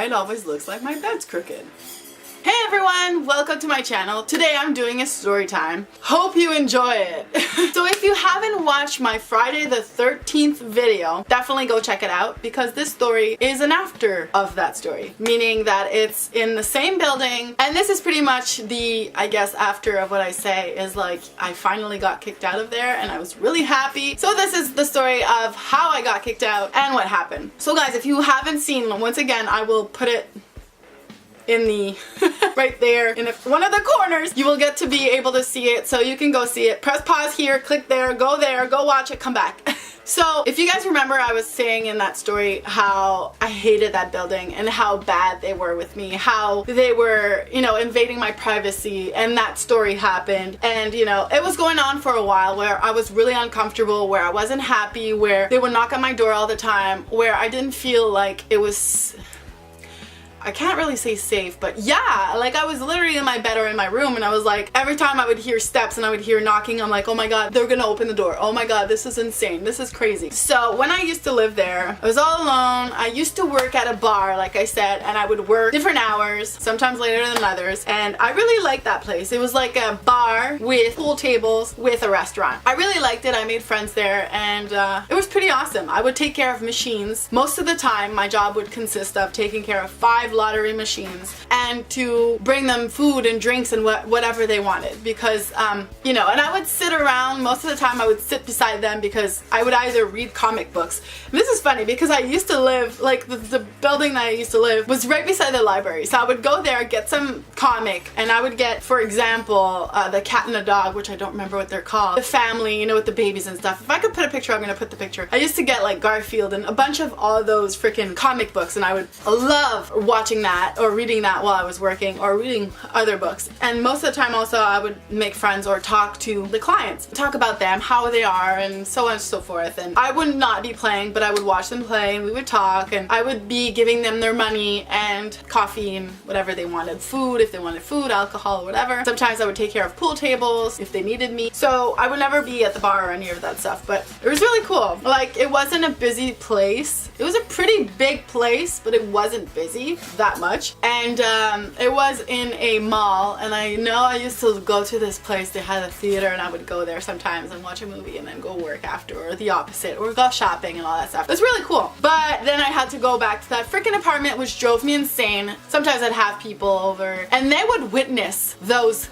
why it always looks like my bed's crooked. Hey everyone, welcome to my channel. Today I'm doing a story time. Hope you enjoy it. So if you haven't watched my Friday the 13th video, definitely go check it out because this story is an after of that story. Meaning that it's in the same building, and this is pretty much the, I guess, after of what I say is like I finally got kicked out of there and I was really happy. So this is the story of how I got kicked out and what happened. So guys, if you haven't seen, once again, I will put it in the right there in one of the corners. You will get to be able to see it, so you can go see it. Press pause here, click there, go watch it, come back. So if you guys remember, I was saying in that story how I hated that building and how bad they were with me, how they were, you know, invading my privacy, and that story happened. And you know, it was going on for a while where I was really uncomfortable, where I wasn't happy, where they would knock on my door all the time, where I didn't feel like it was, I can't really say safe, but yeah, like I was literally in my bed or in my room and I was like, every time I would hear steps and I would hear knocking, I'm like, oh my god, they're gonna open the door. Oh my god, this is insane. This is crazy. So when I used to live there, I was all alone. I used to work at a bar, like I said, and I would work different hours, sometimes later than others, and I really liked that place. It was like a bar with pool tables with a restaurant. I really liked it. I made friends there and it was pretty awesome. I would take care of machines. Most of the time, my job would consist of taking care of 5 lottery machines and to bring them food and drinks and whatever they wanted, because you know, and I would sit around. Most of the time I would sit beside them because I would either read comic books. And this is funny because I used to live, like the building that I used to live was right beside the library, so I would go there, get some comic, and I would get, for example, The Cat and the Dog, which I don't remember what they're called, The Family, you know, with the babies and stuff. If I could put a picture, I'm gonna put the picture. I used to get like Garfield and a bunch of all those freaking comic books, and I would love watching that or reading that while I was working, or reading other books. And most of the time also I would make friends or talk to the clients, talk about them, how they are, and so on and so forth. And I would not be playing, but I would watch them play and we would talk, and I would be giving them their money and coffee and whatever they wanted, food if they wanted food, alcohol, or whatever. Sometimes I would take care of pool tables if they needed me. So I would never be at the bar or any of that stuff, but it was really cool. Like, it wasn't a busy place. It was a pretty big place, but it wasn't busy that much. And it was in a mall, and I know I used to go to this place. They had a theater and I would go there sometimes and watch a movie and then go work after, or the opposite, or go shopping and all that stuff. It was really cool. But then I had to go back to that freaking apartment, which drove me insane. Sometimes I'd have people over and they would witness those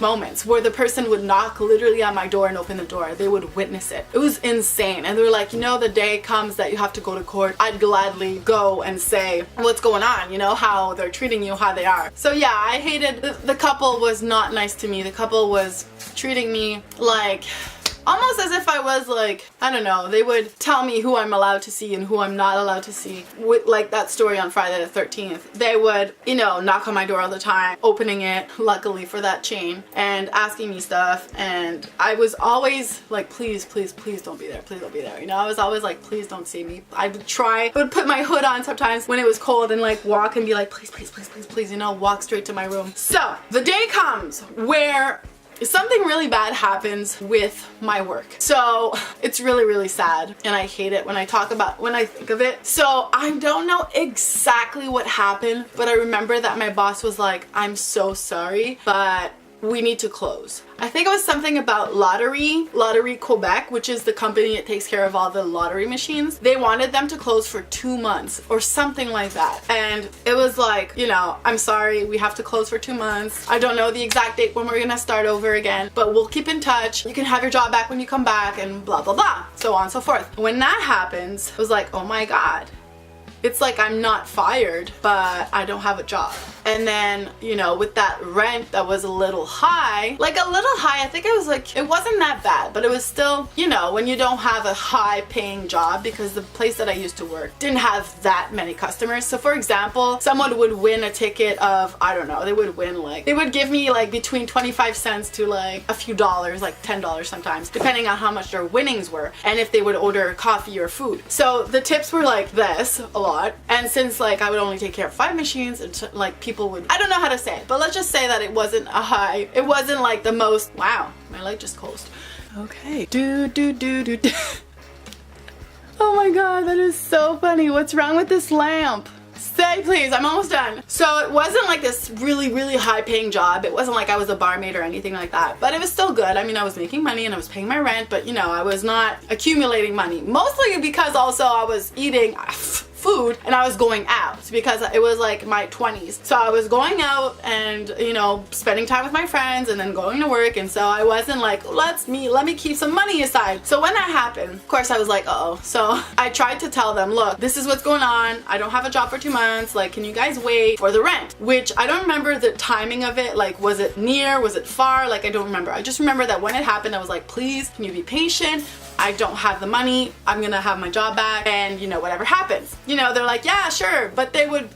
moments where the person would knock literally on my door and open the door. They would witness it. It was insane. And they were like, you know, the day comes that you have to go to court, I'd gladly go and say what's going on, you know, how they're treating you, how they are. So yeah, I hated, the couple was not nice to me. The couple was treating me like, almost as if I was like, I don't know, they would tell me who I'm allowed to see and who I'm not allowed to see. With like that story on Friday the 13th, they would, you know, knock on my door all the time, opening it, luckily for that chain, and asking me stuff. And I was always like, please, please, please don't be there. Please don't be there. You know, I was always like, please don't see me. I would put my hood on sometimes when it was cold and like walk and be like, please, please, please, please, please, you know, walk straight to my room. So the day comes where something really bad happens with my work. So it's really, really sad, and I hate it when I think of it. So I don't know exactly what happened, but I remember that my boss was like, I'm so sorry, but we need to close. I think it was something about Lottery Quebec, which is the company that takes care of all the lottery machines. They wanted them to close for 2 months or something like that. And it was like, you know, I'm sorry, we have to close for 2 months. I don't know the exact date when we're gonna start over again, but we'll keep in touch. You can have your job back when you come back, and blah, blah, blah, so on and so forth. When that happens, it was like, oh my god. It's like I'm not fired, but I don't have a job. And then, you know, with that rent that was a little high, I think it was like, it wasn't that bad, but it was still, you know, when you don't have a high paying job, because the place that I used to work didn't have that many customers. So for example, someone would win a ticket of, I don't know, they would win like, they would give me like between 25 cents to like a few dollars, like $10 sometimes, depending on how much their winnings were and if they would order coffee or food. So the tips were like this a lot. And since like I would only take care of 5 machines, and like people would, I don't know how to say it, but let's just say that it wasn't a high, it wasn't like the most, wow, my light just closed. Okay. Oh my god, that is so funny. What's wrong with this lamp? Say please, I'm almost done. So it wasn't like this really, really high paying job. It wasn't like I was a barmaid or anything like that, but it was still good. I mean, I was making money and I was paying my rent, but you know, I was not accumulating money. Mostly because also I was eating food and I was going out because it was like my 20s. So I was going out and, you know, spending time with my friends and then going to work, and so I wasn't like, let me keep some money aside. So when that happened, of course I was like, uh-oh. So I tried to tell them, look, this is what's going on. I don't have a job for 2 months. Like, can you guys wait for the rent? Which I don't remember the timing of it. Like, was it near? Was it far? Like, I don't remember. I just remember that when it happened, I was like, please, can you be patient? I don't have the money. I'm gonna have my job back, and you know, whatever happens. You know, they're like, yeah, sure, but they would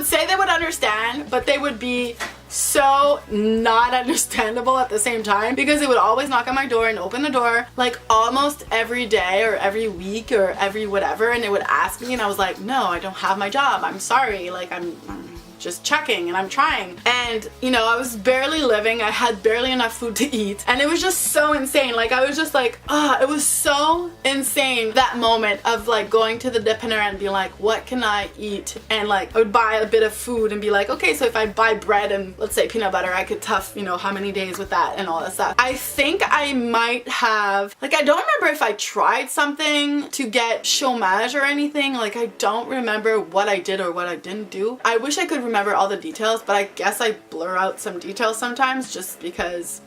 say they would understand, but they would be so not understandable at the same time, because they would always knock on my door and open the door like almost every day or every week or every whatever, and they would ask me, and I was like, no, I don't have my job. I'm sorry. Like, I'm just checking and I'm trying. And you know, I was barely living. I had barely enough food to eat, and it was just so insane. Like, I was just like, it was so insane, that moment of like going to the dipper and being like, what can I eat? And like, I would buy a bit of food and be like, okay, so if I buy bread and let's say peanut butter, I could tough, you know, how many days with that and all that stuff. I think I might have, like, I don't remember if I tried something to get chômage or anything. Like, I don't remember what I did or what I didn't do. I wish I could remember all the details, but I guess I blur out some details sometimes just because,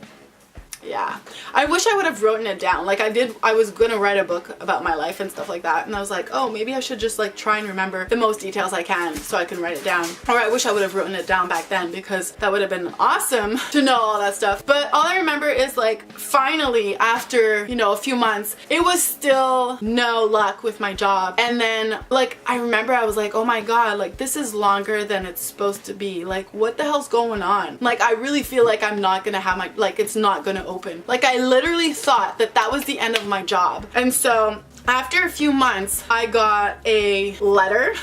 yeah. I wish I would have written it down. Like I was gonna write a book about my life and stuff like that, and I was like, oh, maybe I should just like try and remember the most details I can so I can write it down. Or I wish I would have written it down back then, because that would have been awesome to know all that stuff. But all I remember is like, finally, after, you know, a few months, it was still no luck with my job. And then like, I remember I was like, oh my god, like this is longer than it's supposed to be. Like, what the hell's going on? Like, I really feel like I'm not gonna have my, like, it's not gonna open. Like, I literally thought that that was the end of my job. And so after a few months, I got a letter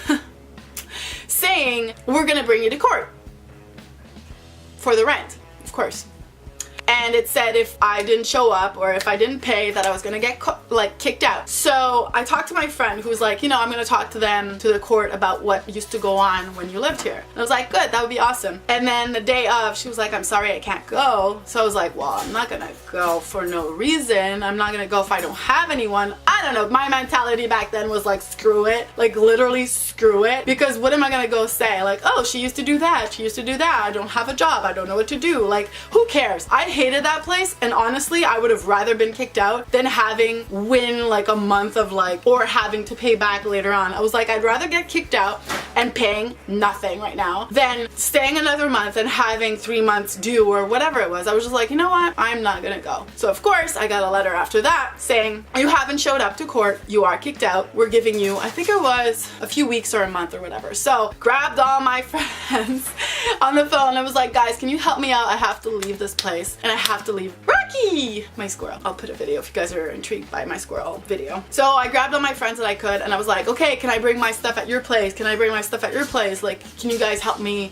saying, we're gonna bring you to court for the rent, of course. And it said if I didn't show up or if I didn't pay, that I was gonna get like kicked out. So I talked to my friend who was like, you know, I'm gonna talk to them, to the court, about what used to go on when you lived here. And I was like, good, that would be awesome. And then the day of, she was like, I'm sorry, I can't go. So I was like, well, I'm not gonna go for no reason. I'm not gonna go if I don't have anyone. I don't know, my mentality back then was like, screw it. Like, literally screw it. Because what am I gonna go say? Like, oh, she used to do that, she used to do that, I don't have a job, I don't know what to do. Like, who cares? I hated that place, and honestly, I would have rather been kicked out than having win like a month of like, or having to pay back later on. I was like, I'd rather get kicked out and paying nothing right now than staying another month and having 3 months due or whatever it was. I was just like, you know what? I'm not gonna go. So of course, I got a letter after that saying, you haven't showed up to court, you are kicked out. We're giving you, I think it was a few weeks or a month or whatever. So grabbed all my friends on the phone. I was like, guys, can you help me out? I have to leave this place and I have to leave Rocky, my squirrel. I'll put a video if you guys are intrigued by my squirrel video. So I grabbed all my friends that I could, and I was like, okay, can I bring my stuff at your place? Can I bring my stuff at your place? Like, can you guys help me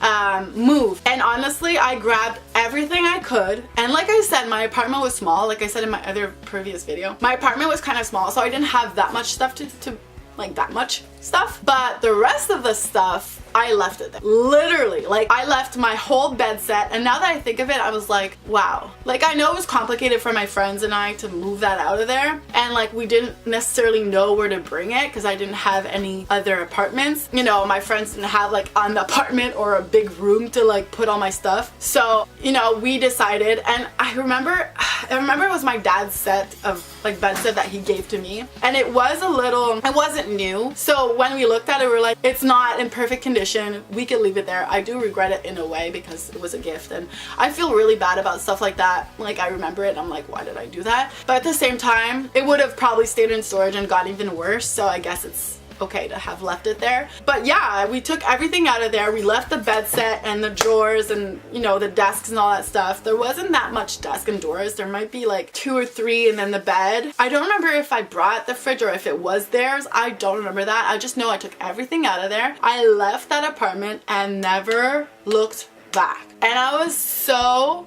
move? And honestly, I grabbed everything I could. And like I said, my apartment was small. Like I said in my other previous video, my apartment was kind of small, so I didn't have that much stuff to like that much stuff. But the rest of the stuff, I left it there. Literally, like, I left my whole bed set, and now that I think of it, I was like, wow. Like, I know it was complicated for my friends and I to move that out of there, and like, we didn't necessarily know where to bring it because I didn't have any other apartments. You know, my friends didn't have like an apartment or a big room to like put all my stuff. So, you know, we decided, and I remember it was my dad's set of like bed set that he gave to me, and it was a little, it wasn't new. So when we looked at it, we were like, it's not in perfect condition. We could leave it there. I do regret it in a way because it was a gift, and I feel really bad about stuff like that. Like, I remember it and I'm like, why did I do that? But at the same time, it would have probably stayed in storage and got even worse, so I guess it's okay to have left it there. But yeah, we took everything out of there. We left the bed set and the drawers and, you know, the desks and all that stuff. There wasn't that much desk and drawers. There might be like 2 or 3, and then the bed. I don't remember if I brought the fridge or if it was theirs. I don't remember that. I just know I took everything out of there. I left that apartment and never looked back. And I was so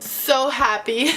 happy.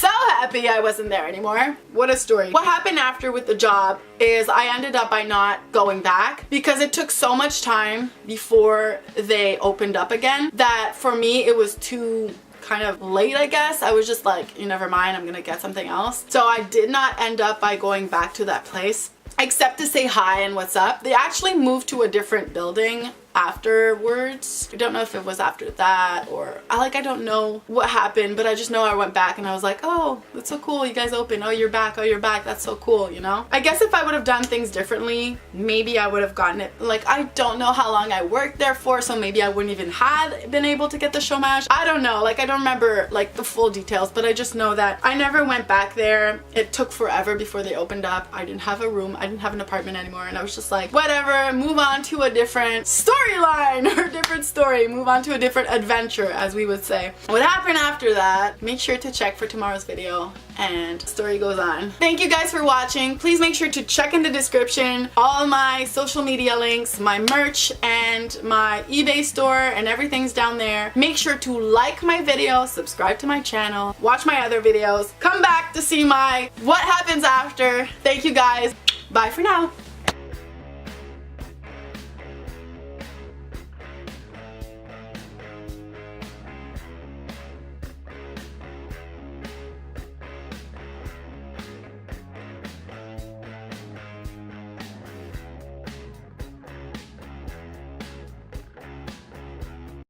so happy I wasn't there anymore. What a story. What happened after with the job is I ended up by not going back because it took so much time before they opened up again that for me it was too kind of late, I guess. I was just like, never mind, I'm gonna get something else. So I did not end up by going back to that place except to say hi and what's up. They actually moved to a different building afterwards. I don't know if it was after that or I don't know what happened, but I just know I went back and I was like, oh, that's so cool, you guys open, oh, you're back, that's so cool, you know? I guess if I would have done things differently, maybe I would have gotten it. Like, I don't know how long I worked there for, so maybe I wouldn't even have been able to get the chômage. I don't know, like, I don't remember like the full details, but I just know that I never went back there. It took forever before they opened up. I didn't have a room, I didn't have an apartment anymore, and I was just like, whatever, move on to a different storyline or a different story, move on to a different adventure, as we would say. What happened after that, make sure to check for tomorrow's video, and the story goes on. Thank you guys for watching. Please make sure to check in the description all my social media links, my merch, and my eBay store, and everything's down there. Make sure to like my video, subscribe to my channel, watch my other videos, come back to see my what happens after. Thank you guys. Bye for now.